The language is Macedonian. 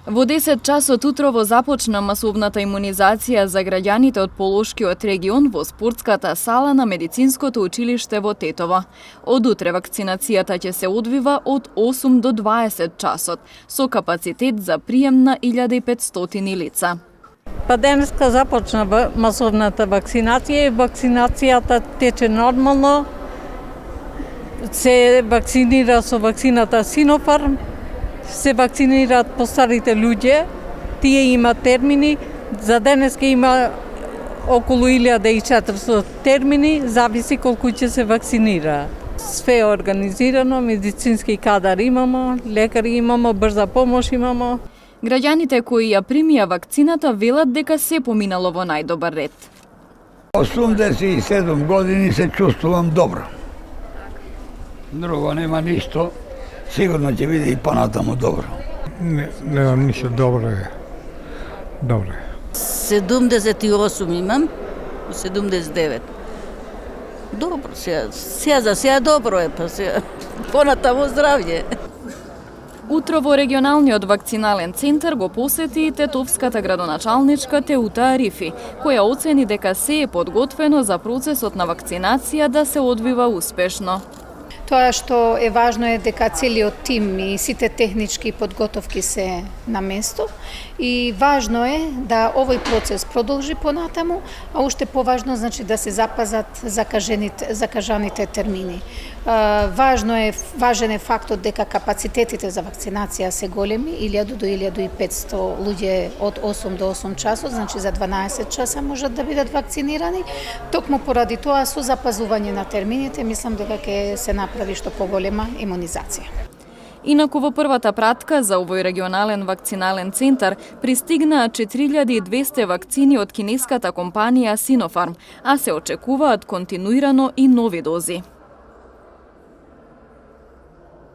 Во 10 часот утрово започна масовната имунизација за граѓаните од Полошкиот регион во спортската сала на Медицинското училиште во Тетово. Од утре вакцинацијата ќе се одвива од 8 до 20 часот, со капацитет за прием на 1500 лица. Па денеска започна масовната вакцинација и вакцинацијата тече нормално. Се вакцинира со вакцината Синофарм, се вакцинираат постарите луѓе, тие има термини, за денеска има околу 1400 термини, зависи колку ќе се вакцинира. Све е организирано, медицински кадар имамо, лекари имамо, брза помош имамо. Граѓаните кои ја примија вакцината велат дека се поминало во најдобар ред. 87 години се чувствувам добро. Друго нема ништо. Сигурно ќе биде и понатаму добро. Немам ништо, добро е. Добро е. 78 имам, 79. Добро, сега добро е, па сега понатаму здравје. Утро во регионалниот вакцинален центар го посети и тетовската градоначалничка Теута Арифи, која оцени дека се е подготвено за процесот на вакцинација да се одвива успешно. Тоа што е важно е дека целиот тим и сите технички подготовки се на место и важно е да овој процес продолжи понатаму, а уште поважно значи да се запазат закажаните термини. Важен е фактот дека капацитетите за вакцинација се големи, 1000 до 1500 луѓе од 8 до 8 часот, значи за 12 часа можат да бидат вакцинирани. Токму поради тоа со запазување на термините, мислам дека ќе се направи што поголема имунизација. Инаку во првата пратка за овој регионален вакцинален центар пристигнаа 4200 вакцини од кинеската компанија Синофарм, а се очекуваат континуирано и нови дози.